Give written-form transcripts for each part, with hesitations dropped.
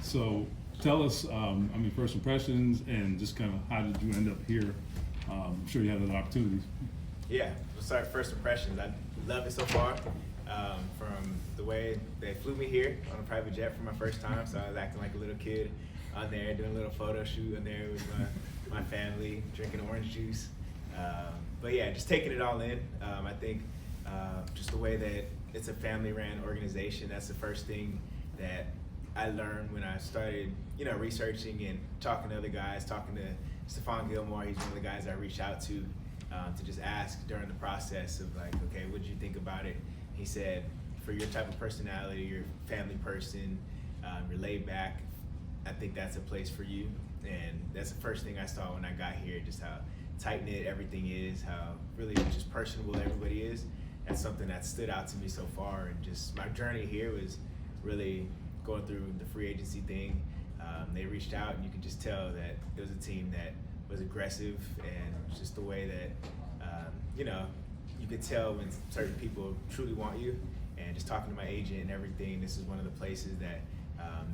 So tell us, first impressions and just kind of how did you end up here? I'm sure you had other opportunities. Yeah, we'll start first impressions. I love it so far. From the way they flew me here on a private jet for my first time, so I was acting like a little kid on there, doing a little photo shoot on there with my family, drinking orange juice. But yeah, just taking it all in. I think just the way that it's a family-ran organization, that's the first thing that I learned when I started, researching and talking to other guys, talking to Stephon Gilmore. He's one of the guys I reached out to just ask during the process of like, okay, what did you think about it? He said, for your type of personality, you're a family person, you're laid back, I think that's a place for you. And that's the first thing I saw when I got here, just how tight-knit everything is, how really just personable everybody is. That's something that stood out to me so far. And just my journey here was really going through the free agency thing. They reached out, and you could just tell that it was a team that was aggressive, and just the way that, you could tell when certain people truly want you. And just talking to my agent and everything, this is one of the places that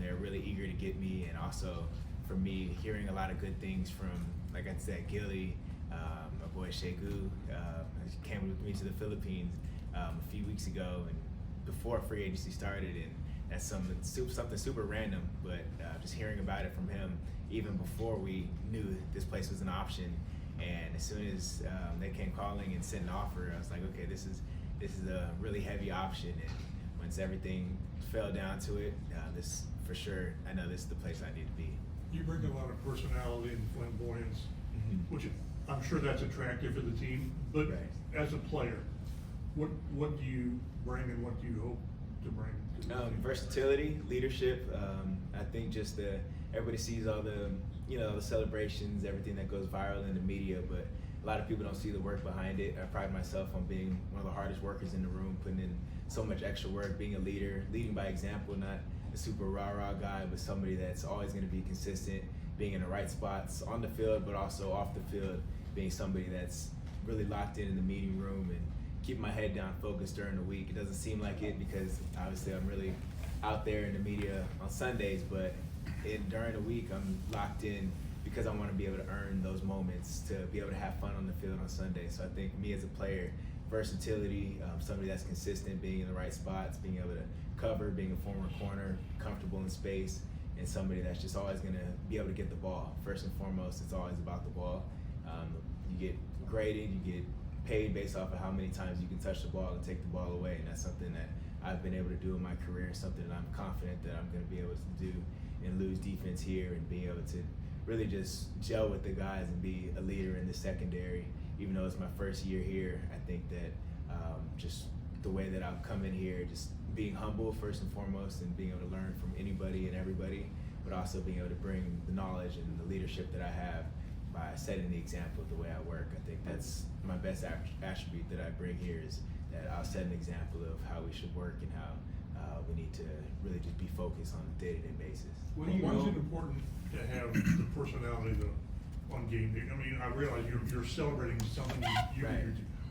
they're really eager to get me. And also for me, hearing a lot of good things from, like I said, Gilly, my boy Shegu, came with me to the Philippines a few weeks ago, and before free agency started, and that's something super random, but just hearing about it from him even before we knew this place was an option. And as soon as they came calling and sent an offer, I was like, okay, this is a really heavy option. And once everything fell down to it, this for sure, I know this is the place I need to be. You bring a lot of personality and flamboyance, which I'm sure that's attractive to the team. But Right. as a player, what do you bring and what do you hope to bring? Versatility, leadership. I think just everybody sees all the the celebrations, everything that goes viral in the media, but a lot of people don't see the work behind it. I pride myself on being one of the hardest workers in the room, putting in so much extra work, being a leader, leading by example, not a super rah-rah guy, but somebody that's always going to be consistent, being in the right spots on the field, but also off the field, being somebody that's really locked in the meeting room and keep my head down, focused during the week. It doesn't seem like it because obviously I'm really out there in the media on Sundays, but during the week I'm locked in because I want to be able to earn those moments to be able to have fun on the field on Sunday. So I think me as a player, versatility, somebody that's consistent, being in the right spots, being able to cover, being a former corner, comfortable in space, and somebody that's just always going to be able to get the ball. First and foremost, it's always about the ball. You get graded, you get paid based off of how many times you can touch the ball and take the ball away, and that's something that I've been able to do in my career, and something that I'm confident that I'm going to be able to do in Lou's defense here, and being able to really just gel with the guys and be a leader in the secondary. Even though it's my first year here, I think that just the way that I've come in here, just being humble first and foremost, and being able to learn from anybody and everybody, but also being able to bring the knowledge and the leadership that I have by setting the example of the way I work. I think that's my best attribute that I bring here, is that I'll set an example of how we should work and how we need to really just be focused on a day-to-day basis. Why is it important to have the personality on game day? I mean, I realize you're celebrating something you Right.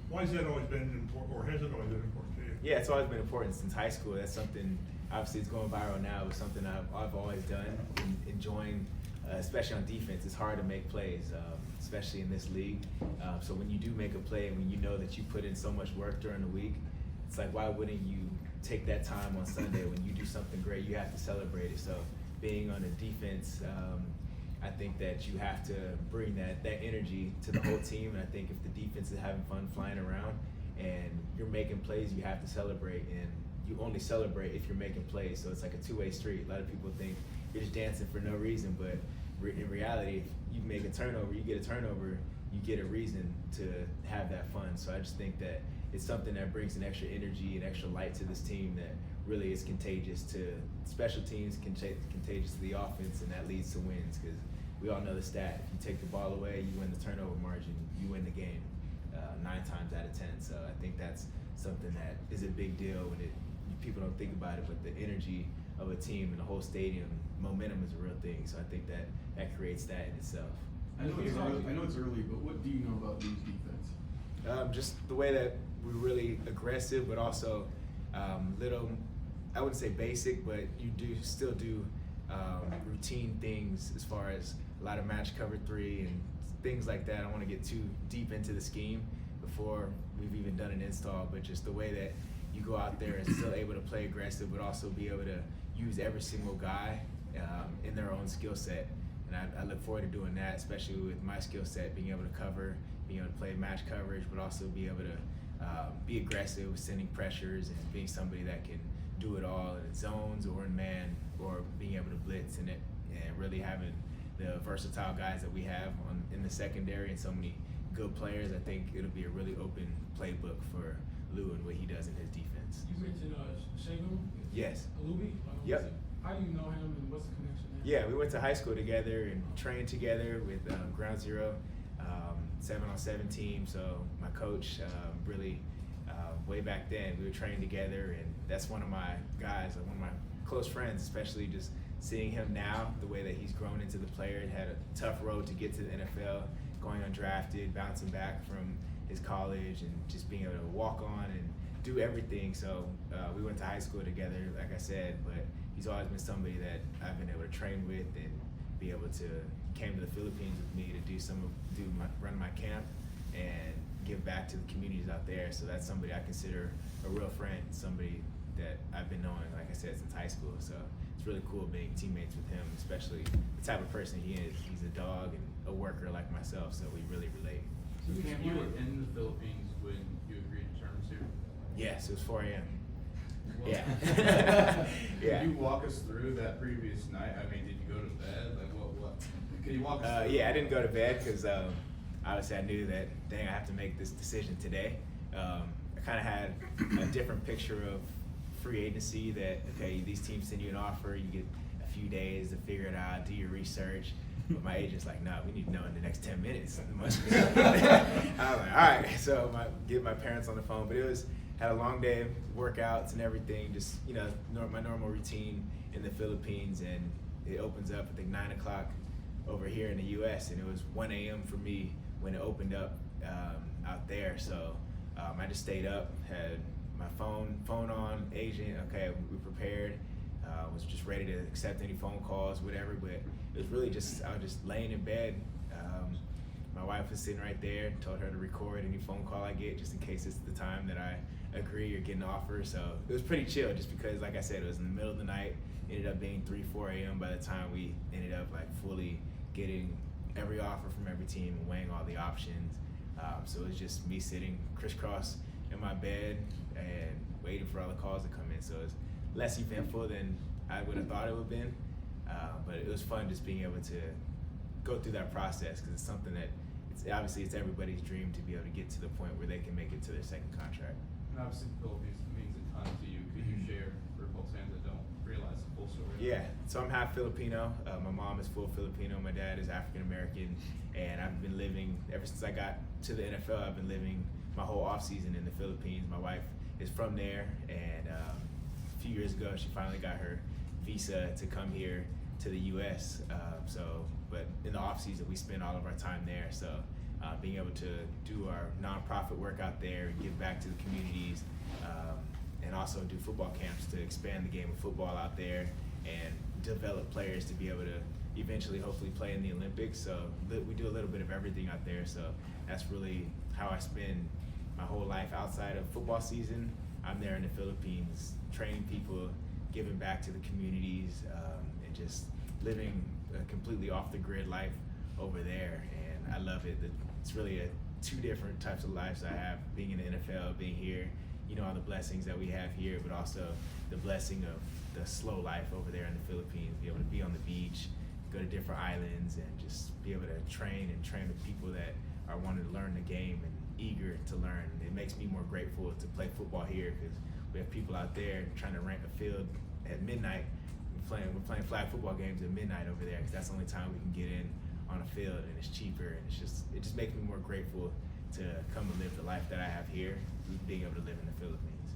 Why has that always been important, or has it always been important to you? Yeah, it's always been important since high school. That's something, obviously it's going viral now, but something I've always done, enjoying, especially on defense. It's hard to make plays, especially in this league. So when you do make a play, and when you know that you put in so much work during the week, it's like, why wouldn't you take that time on Sunday when you do something great? You have to celebrate it. So being on a defense, I think that you have to bring that energy to the whole team. And I think if the defense is having fun flying around and you're making plays, you have to celebrate. And you only celebrate if you're making plays. So it's like a two-way street. A lot of people think you're just dancing for no reason, but in reality, if you make a turnover, you get a turnover, you get a reason to have that fun. So I just think that it's something that brings an extra energy and extra light to this team that really is contagious to special teams, contagious to the offense, and that leads to wins, because we all know the stat. If you take the ball away, you win the turnover margin, you win the game 9 times out of 10. So I think that's something that is a big deal when people don't think about it, but the energy of a team and the whole stadium, momentum is a real thing. So I think that creates that in itself. I know it's early, but what do you know about Lou's defense? Just the way that we're really aggressive, but also little, I wouldn't say basic, but you still do routine things as far as a lot of match cover 3 and things like that. I don't want to get too deep into the scheme before we've even done an install, but just the way that you go out there and still able to play aggressive, but also be able to use every single guy in their own skill set. And I look forward to doing that, especially with my skill set, being able to cover, being able to play match coverage, but also be able to be aggressive with sending pressures and being somebody that can do it all in zones or in man, or being able to blitz and really having the versatile guys that we have in the secondary and so many good players. I think it'll be a really open playbook for Lou and what he does in his defense. You mentioned Shagun? Yes. Alubi? Yep. How do you know him and what's the connection there? Yeah, we went to high school together and trained together with Ground Zero, 7-on-7 team. So my coach really, way back then, we were training together, and that's one of my guys, one of my close friends, especially just seeing him now, the way that he's grown into the player. He had a tough road to get to the NFL, going undrafted, bouncing back from his college, and just being able to walk on and do everything. So we went to high school together, like I said, but he's always been somebody that I've been able to train with and be able to. He came to the Philippines with me to run my camp and give back to the communities out there. So that's somebody I consider a real friend, somebody that I've been knowing, like I said, since high school. So it's really cool being teammates with him, especially the type of person he is. He's a dog and a worker like myself, so we really relate. So Cam, you were in the Philippines when you agreed to terms here? Yes, it was 4 a.m. Well, Yeah. Yeah. Can you walk us through that previous night? I mean, did you go to bed? Like, what? Can you walk us through? Yeah, I didn't go to bed because obviously I knew that, dang, I have to make this decision today. I kind of had a different picture of free agency that, okay, these teams send you an offer, you get a few days to figure it out, do your research. But my agent's like, nah, we need to know in the next 10 minutes. I was like, all right. So get my parents on the phone, but had a long day of workouts and everything, just, my normal routine in the Philippines, and it opens up, I think, 9 o'clock over here in the U.S., and it was 1 a.m. for me when it opened up out there. So I just stayed up, had my phone on, agent, okay, we prepared, was just ready to accept any phone calls, whatever, but it was really just, I was just laying in bed. My wife was sitting right there, told her to record any phone call I get, just in case it's the time that I agree or get an offer. So it was pretty chill, just because, like I said, it was in the middle of the night. Ended up being 3-4 a.m. by the time we ended up fully getting every offer from every team and weighing all the options. So it was just me sitting crisscross in my bed and waiting for all the calls to come in. So it's less eventful than I would have thought it would have been, but it was fun just being able to go through that process, because it's something that it's everybody's dream to be able to get to the point where they can make it to their second contract. And obviously the Philippines means a ton to you. Could you share for Colts fans that don't realize the full story? Yeah, so I'm half Filipino. My mom is full Filipino. My dad is African American, and I've been living ever since I got to the NFL. I've been living my whole off season in the Philippines. My wife is from there, and a few years ago she finally got her visa to come here to the U.S. But in the off season we spend all of our time there. So being able to do our nonprofit work out there and give back to the communities, and also do football camps to expand the game of football out there and develop players to be able to eventually hopefully play in the Olympics. So we do a little bit of everything out there. So that's really how I spend my whole life outside of football season. I'm there in the Philippines training people, giving back to the communities, and just living a completely off the grid life over there. And I love it. It's really two different types of lives I have, being in the NFL, being here, all the blessings that we have here, but also the blessing of the slow life over there in the Philippines, be able to be on the beach, go to different islands, and just be able to train with people that are wanting to learn the game and eager to learn. It makes me more grateful to play football here, because we have people out there trying to rent a field at midnight. We're playing flag football games at midnight over there, because that's the only time we can get in on a field, and it's cheaper, and it just makes me more grateful to come and live the life that I have here, being able to live in the Philippines.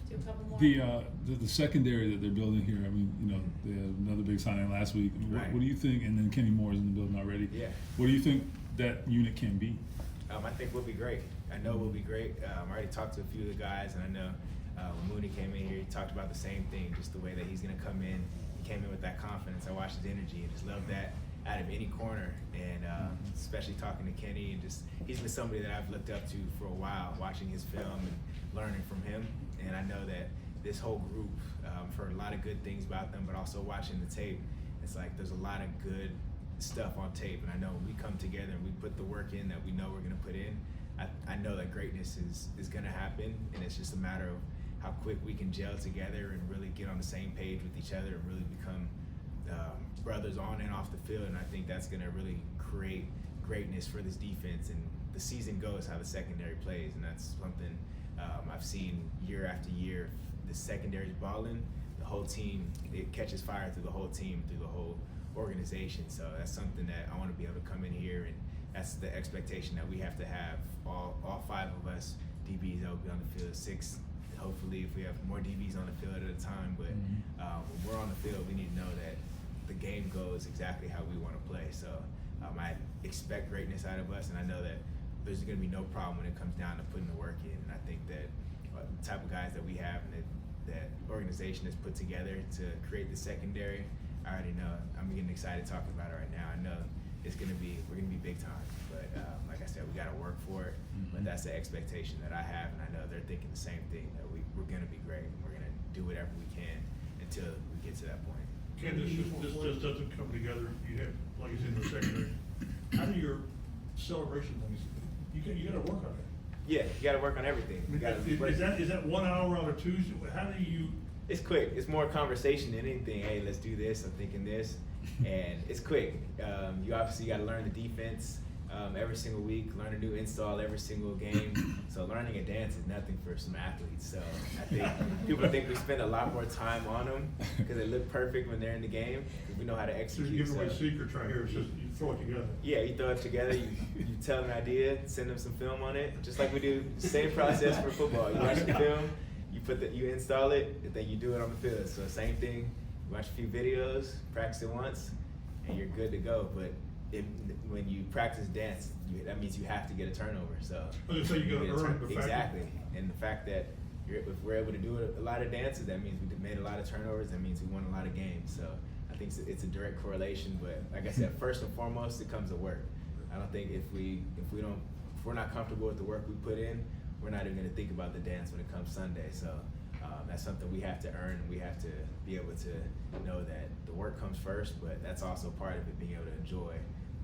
Do a couple more. The secondary that they're building here, I mean, they had another big signing last week. Right. What do you think? And then Kenny Moore is in the building already. Yeah. What do you think that unit can be? I think we'll be great. I know we'll be great. I already talked to a few of the guys, and I know when Mooney came in here, he talked about the same thing, just the way that he's going to come in. came in with that confidence. I watched his energy and just loved that out of any corner. And especially talking to Kenny, and he's been somebody that I've looked up to for a while, watching his film and learning from him. And I know that this whole group, I've heard a lot of good things about them, but also watching the tape, it's like there's a lot of good stuff on tape. And I know when we come together and we put the work in that we know we're going to put in, I know that greatness is going to happen. And it's just a matter of how quick we can gel together and really get on the same page with each other and really become brothers on and off the field. And I think that's going to really create greatness for this defense. And the season goes how the secondary plays, and that's something I've seen year after year. The secondary's balling, the whole team, it catches fire through the whole team, through the whole organization. So that's something that I want to be able to come in here, and that's the expectation that we have to have. All 5 of us DBs that will be on the field, 6 hopefully if we have more DBs on the field at a time. But when we're on the field, we need to know that the game goes exactly how we want to play. So I expect greatness out of us, and I know that there's going to be no problem when it comes down to putting the work in. And I think that the type of guys that we have and that organization has put together to create the secondary, I already know. I'm getting excited talking about it right now. I know we're going to be big time. But like I said, we got to work for it. But that's the expectation that I have, and I know they're thinking the same thing, that we're going to be great, and we're going to do whatever we can until we get to that point. Ken, this just doesn't come together. You have, like you said, in the secondary. How do your celebration things? You got to work on it. Yeah, you got to work on everything. You gotta Is that 1 hour on a Tuesday? How do you? It's quick. It's more conversation than anything. Hey, let's do this. I'm thinking this, and it's quick. You obviously got to learn the defense every single week. Learn a new install every single game. So learning a dance is nothing for some athletes. So I think people think we spend a lot more time on them because they look perfect when they're in the game. We know how to So execute. you're giving away secrets right here. It's just you throw it together. Yeah, you throw it together, you tell an idea, send them some film on it, just like we do the same process for football. You watch the film, you install it, and then you do it on the field. So same thing, you watch a few videos, practice it once, and you're good to go. But when you practice dance, that means you have to get a turnover. So you got to earn the fact. Exactly, and the fact that if we're able to do a lot of dances, that means we made a lot of turnovers. That means we won a lot of games. So I think it's a direct correlation. But like I said, first and foremost, it comes to work. I don't think if we're not comfortable with the work we put in, we're not even going to think about the dance when it comes Sunday. So that's something we have to earn, and we have to be able to know that the work comes first. But that's also part of it, being able to enjoy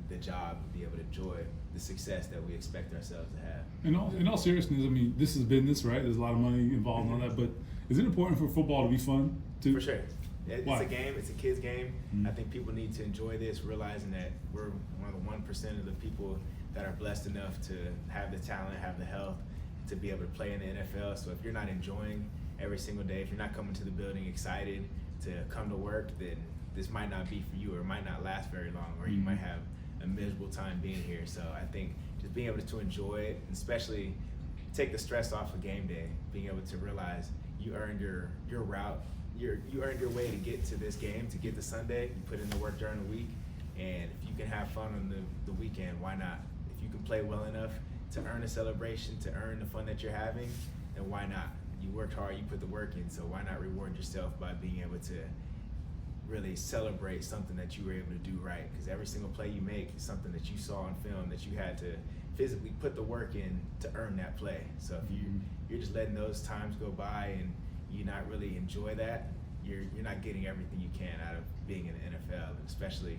the job and be able to enjoy the success that we expect ourselves to have. In all seriousness, I mean, this is business, right? There's a lot of money involved in all that, but is it important for football to be fun too? For sure. It's Why? a game. It's a kid's game. I think people need to enjoy this, realizing that we're one of the 1% of the people that are blessed enough to have the talent, have the health to be able to play in the NFL. So if you're not enjoying every single day, if you're not coming to the building excited to come to work, then this might not be for you, or it might not last very long, or you might have a miserable time being here. So I think just being able to enjoy it, and especially take the stress off of game day, being able to realize you earned your route, you earned your way to get to this game, to get to Sunday. You put in the work during the week, and if you can have fun on the weekend, why not? If you can play well enough to earn a celebration, to earn the fun that you're having, then why not? You worked hard, you put the work in, so why not reward yourself by being able to really celebrate something that you were able to do right? Because every single play you make is something that you saw on film, that you had to physically put the work in to earn that play. So if you're just letting those times go by and you not really enjoy that, you're not getting everything you can out of being in the NFL, and especially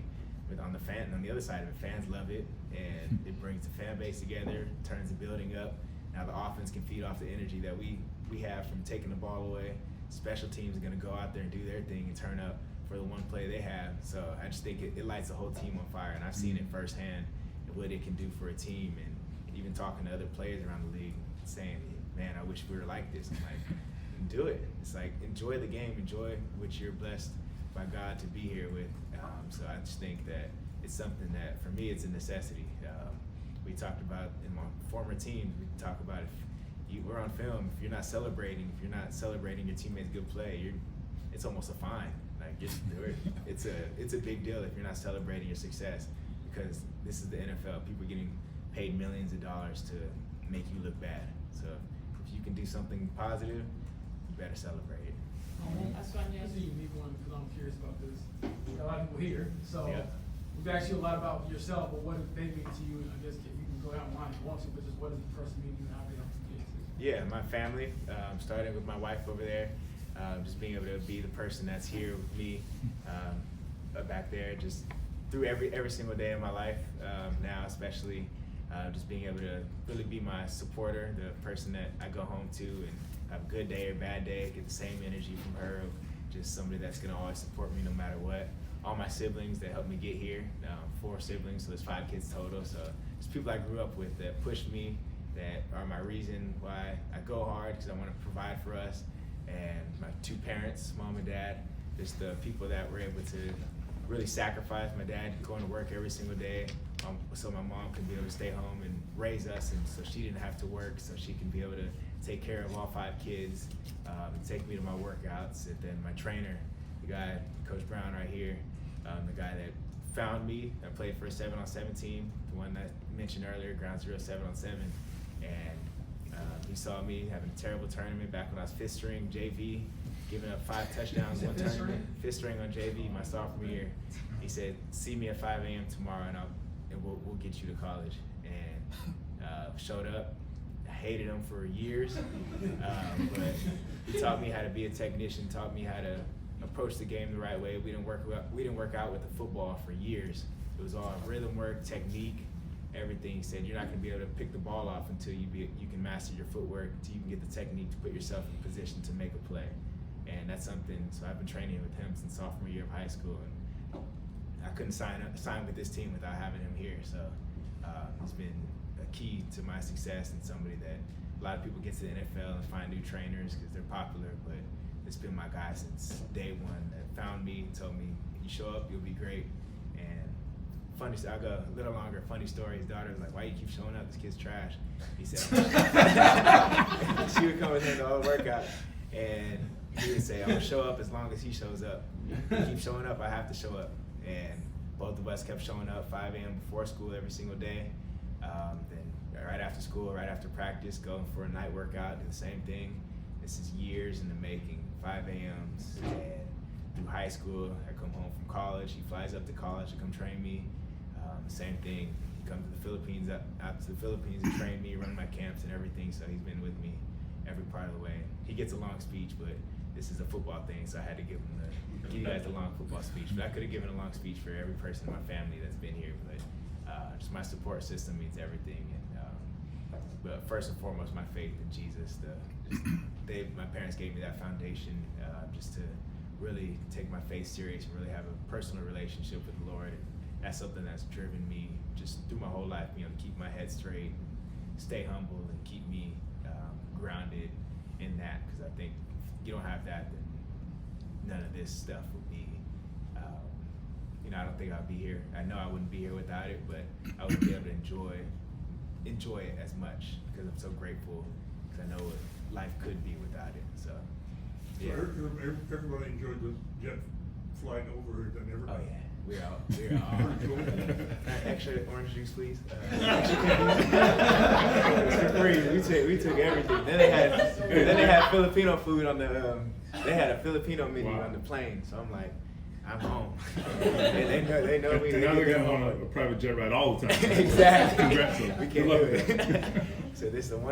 on the other side of it, fans love it, and it brings the fan base together, turns the building up. Now the offense can feed off the energy that we have from taking the ball away. Special teams are going to go out there and do their thing and turn up for the one play they have. So I just think it lights the whole team on fire, and I've seen it firsthand what it can do for a team. And even talking to other players around the league, saying, "Man, I wish we were like this." I'm like, do it. It's like, enjoy the game, enjoy what you're blessed by God to be here with. So I just think that it's something that, for me, it's a necessity. We talked about in my former team, we talk about we're on film, if you're not celebrating your teammates' good play, it's almost a fine. Like it's a big deal if you're not celebrating your success, because this is the NFL. People are getting paid millions of dollars to make you look bad. So if you can do something positive, you better celebrate it. That's fine, yeah. This is a unique one because I'm curious about this. We got a lot of people here, so Yeah. we've asked you a lot about yourself, but what do they mean to you? And I guess if you can go down the line if you want to, but just what does the person mean to you and how they help you get to? Yeah, my family, starting with my wife over there, just being able to be the person that's here with me back there, just through every single day of my life. Now, especially, just being able to really be my supporter, the person that I go home to and have a good day or bad day, get the same energy from her, just somebody that's gonna always support me no matter what. All my siblings that helped me get here, 4 siblings, so there's 5 kids total. So just people I grew up with that pushed me, that are my reason why I go hard, because I want to provide for us. And my 2 parents, mom and dad, just the people that were able to really sacrifice. My dad going to work every single day, so my mom could be able to stay home and raise us, and so she didn't have to work, so she can be able to take care of all 5 kids, and take me to my workouts. And then my trainer, the guy, Coach Brown right here, the guy that found me. I played for a 7-on-7 team, the one that I mentioned earlier, Ground Zero 7-on-7. And he saw me having a terrible tournament back when I was 5th string JV, giving up 5 touchdowns one tournament. 5th string on JV my sophomore year. He said, "See me at 5 a.m. tomorrow, and we'll get you to college." And showed up. I hated him for years, but he taught me how to be a technician. Taught me how to approach the game the right way. We didn't work out with the football for years. It was all rhythm work, technique, everything. He said, "You're not going to be able to pick the ball off until you can master your footwork, until you can get the technique to put yourself in position to make a play." And that's something. So I've been training with him since sophomore year of high school, and I couldn't sign with this team without having him here. So he's been a key to my success, and somebody that a lot of people get to the NFL and find new trainers because they're popular, but it's been my guy since day one that found me and told me, "You show up, you'll be great." And funny, I'll go a little longer. Funny story. His daughter was like, "Why you keep showing up? This kid's trash." He said, she would come with him the whole workout, and he would say, "I'm gonna show up as long as he shows up. He keeps showing up, I have to show up." And both of us kept showing up 5 a.m. before school every single day. Then right after school, right after practice, going for a night workout, do the same thing. This is years in the making. 5 a.m.s, and through high school, I come home from college. He flies up to college to come train me. Same thing. He comes to the Philippines, out to the Philippines and train me, run my camps and everything. So he's been with me every part of the way. He gets a long speech, but this is a football thing, so I had to give you guys the long football speech. But I could have given a long speech for every person in my family that's been here. But just my support system means everything. And but first and foremost, my faith in Jesus. My parents gave me that foundation just to really take my faith serious and really have a personal relationship with the Lord. And that's something that's driven me just through my whole life, to keep my head straight, stay humble, and keep me grounded in that. Because I think if you don't have that, then none of this stuff would be, I don't think I'd be here. I know I wouldn't be here without it, but I wouldn't be able to enjoy it as much because I'm so grateful, because I know what life could be without it. So, yeah. So everybody enjoyed the jet flight over here, didn't everybody? Oh yeah, we're all. Extra orange juice, please. We took everything. Then they had Filipino food on the. They had a Filipino menu on the plane, so I'm like, I'm home. they know me. Now they're going on a private jet ride all the time. Exactly. Congrats. We can't do it. So this is the one.